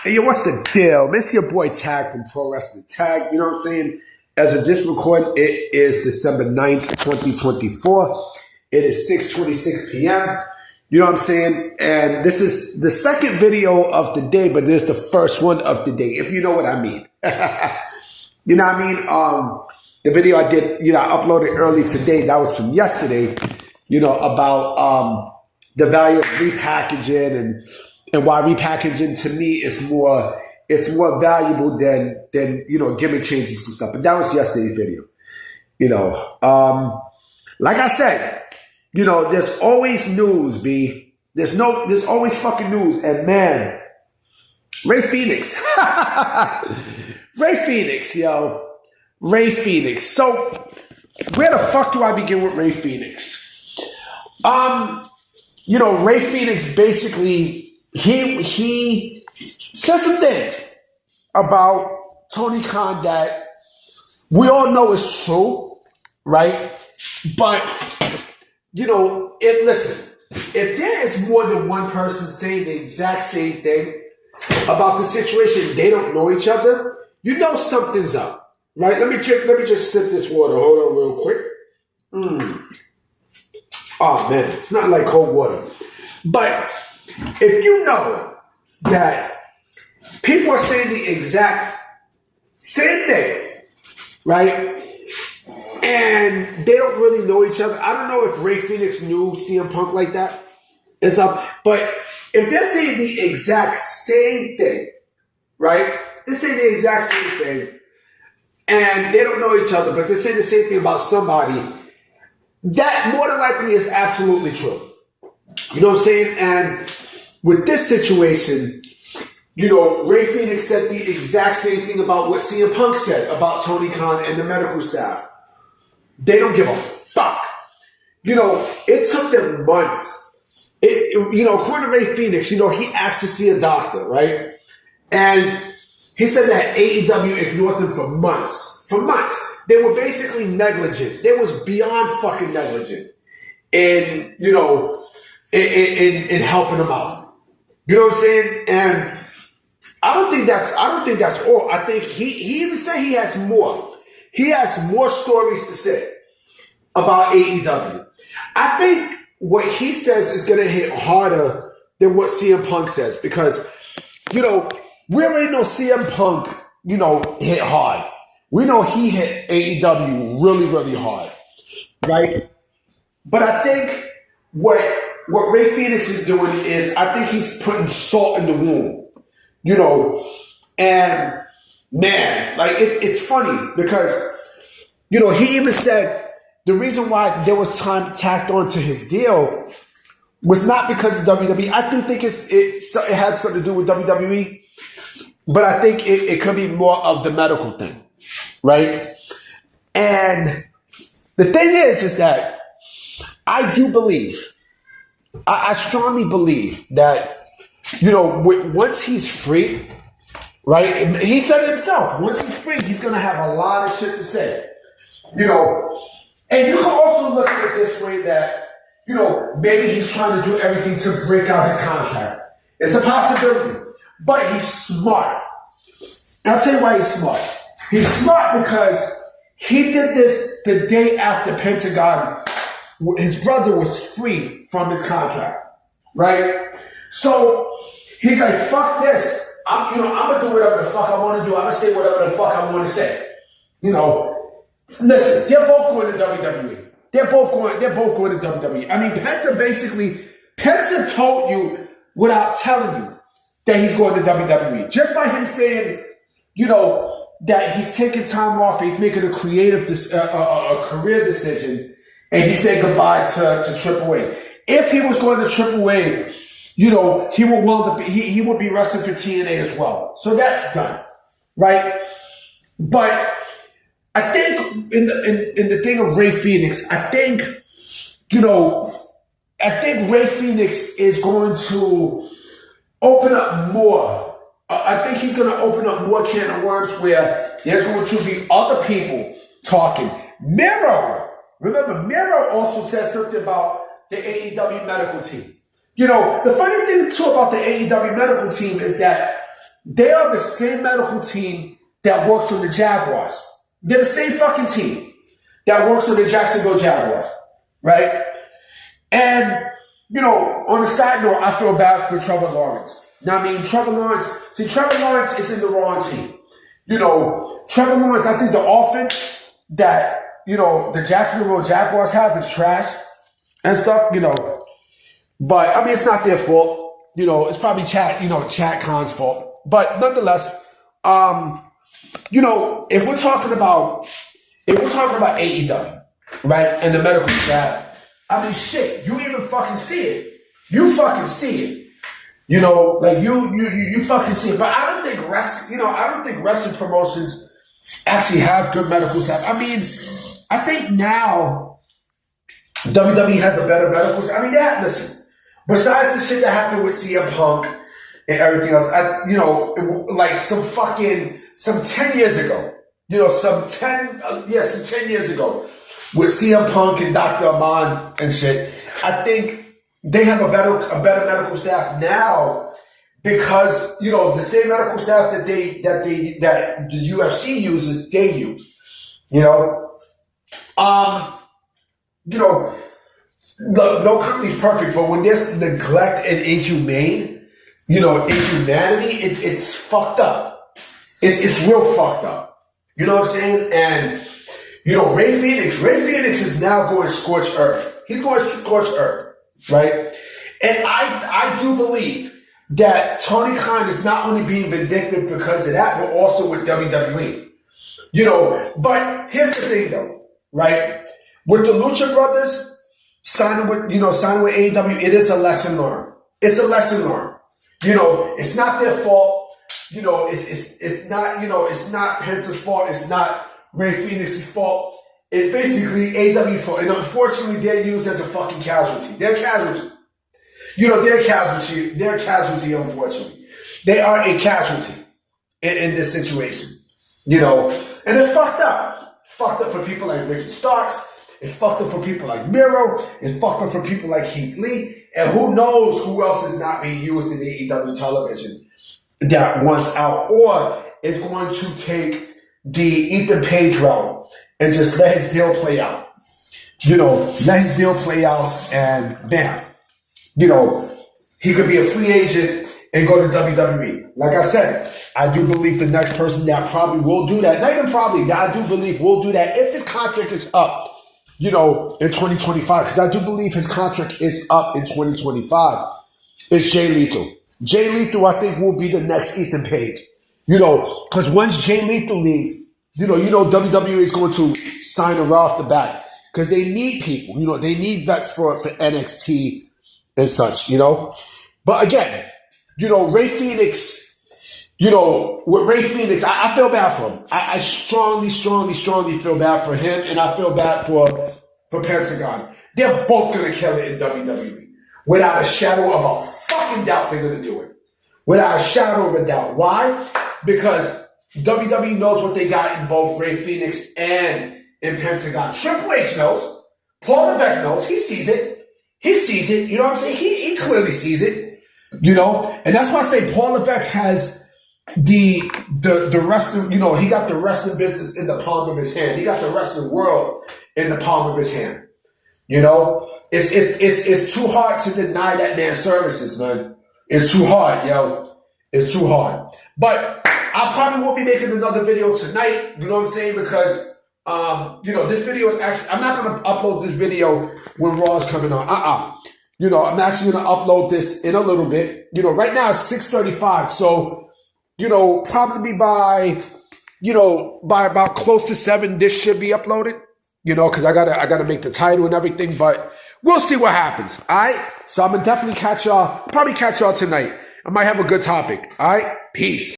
Hey, yo, what's the deal? It's your boy Tag from Pro Wrestling Tag. You know what I'm saying? As of this record, it is December 9th, 2024. It is 6:26 p.m. You know what I'm saying? And this is the second video of the day, but this is the first one of the day, if you know what I mean. You know what I mean? The video I did, I uploaded early today. That was from yesterday, about the value of repackaging and why repackaging to me is more valuable than gimmick changes and stuff. But that was yesterday's video. Like I said, there's always news, B. There's always fucking news. And man, Rey Fenix. Rey Fenix, yo. Rey Fenix. So where the fuck do I begin with Rey Fenix? Rey Fenix basically he said some things about Tony Khan that we all know is true, right? But if there is more than one person saying the exact same thing about the situation, they don't know each other, something's up, right? Let me just sip this water. Hold on real quick. Oh man, it's not like cold water. But if you know that people are saying the exact same thing, right? And they don't really know each other. I don't know if Rey Fenix knew CM Punk like that. It's up. But if they're saying the exact same thing, right? They're saying the exact same thing, and they don't know each other, but they're saying the same thing about somebody, that more than likely is absolutely true. You know what I'm saying? And with this situation, Rey Fenix said the exact same thing about what CM Punk said about Tony Khan and the medical staff. They don't give a fuck. It took them months. According to Rey Fenix, he asked to see a doctor, right? And he said that AEW ignored them for months. For months. They were basically negligent. They was beyond fucking negligent in helping them out. You know what I'm saying? And I don't think that's all. I think he even said he has more. He has more stories to say about AEW. I think what he says is going to hit harder than what CM Punk says because, we already know CM Punk, hit hard. We know he hit AEW really, really hard, right? But I think what Rey Fenix is doing is I think he's putting salt in the wound, and man, like it's funny because, he even said the reason why there was time tacked onto his deal was not because of WWE. I do think it had something to do with WWE, but I think it could be more of the medical thing, right? And the thing is that I do believe, I strongly believe that, once he's free, right? He said it himself. Once he's free, he's going to have a lot of shit to say. And you can also look at it this way that, maybe he's trying to do everything to break out his contract. It's a possibility. But he's smart. And I'll tell you why he's smart. He's smart because he did this the day after Pentagon, his brother was free from his contract. Right? So he's like, fuck this. I'm going to do whatever the fuck I want to do. I'm going to say whatever the fuck I want to say. Listen, they're both going to WWE. They're both going to WWE. I mean, Penta told you without telling you that he's going to WWE. Just by him saying, that he's taking time off, he's making a creative, a career decision, and he said goodbye to AAA. If he was going to AAA, he would be wrestling for TNA as well. So that's done, right? But I think in the thing of Rey Fenix, I think Rey Fenix is going to open up more. I think he's going to open up more can of worms where there's going to be other people talking. Remember, Miro also said something about the AEW medical team. The funny thing too about the AEW medical team is that They are the same medical team that works on the Jaguars. They're the same fucking team that works on the Jacksonville Jaguars, right? And, on a side note, I feel bad for Trevor Lawrence. Now, Trevor Lawrence is in the wrong team. Trevor Lawrence, I think the offense that, the Jacksonville Jaguars have is trash and stuff, But, it's not their fault. It's probably Chad Khan's fault. But nonetheless, if we're talking about AEW, right, and the medical staff, shit, you even fucking see it. You fucking see it. You fucking see it. But I don't think wrestling promotions actually have good medical staff. I think now WWE has a better medical staff. Listen, besides the shit that happened with CM Punk and everything else, some 10 years ago, some 10 years ago, with CM Punk and Dr. Aman and shit, I think they have a better medical staff now because, the same medical staff that the UFC uses, they use, no company's perfect, but when there's neglect and inhumanity, it's fucked up. It's real fucked up. You know what I'm saying? And, Rey Fenix is now going Scorched Earth. He's going Scorched Earth, right? And I do believe that Tony Khan is not only being vindictive because of that, but also with WWE. But here's the thing though, right? With the Lucha Brothers signing with AEW, it is a lesson learned. It's a lesson learned. It's not their fault. It's not Penta's fault. It's not Rey Fenix's fault. It's basically AEW's fault. And unfortunately, they're used as a fucking casualty. They're casualty. They're casualty. They're casualty, unfortunately. They are a casualty in this situation. And it's fucked up. It's fucked up for people like Ricky Starks. It's fucked up for people like Miro. It's fucked up for people like Keith Lee. And who knows who else is not being used in AEW television that wants out, or is going to take the Ethan Page route and just let his deal play out. Let his deal play out and bam. He could be a free agent and go to WWE. Like I said, I do believe the next person that probably will do that, not even probably, I do believe will do that if his contract is up, in 2025, because I do believe his contract is up in 2025, is Jay Lethal. Jay Lethal, I think, will be the next Ethan Page. Because once Jay Lethal leaves, WWE is going to sign her off the bat because they need people. They need vets for NXT and such. But again, Rey Fenix. With Rey Fenix, I feel bad for him. I strongly feel bad for him, and I feel bad for Pentagon. They're both gonna kill it in WWE without a shadow of a fucking doubt. They're gonna do it without a shadow of a doubt. Why? Because WWE knows what they got in both Rey Fenix and in Pentagon. Triple H knows. Paul Levesque knows. He sees it. You know what I'm saying? He clearly sees it. And that's why I say Paul Levesque has the wrestling. He got the wrestling business in the palm of his hand. He got the wrestling world in the palm of his hand. It's too hard to deny that man's services, man. It's too hard, yo. It's too hard. But I probably won't be making another video tonight, you know what I'm saying? Because, this video is actually, I'm not going to upload this video when Raw is coming on. I'm actually going to upload this in a little bit. Right now it's 6:35. So, probably by about close to 7, this should be uploaded, because I gotta make the title and everything, but we'll see what happens. All right. So I'm going to definitely probably catch y'all tonight. I might have a good topic. All right. Peace.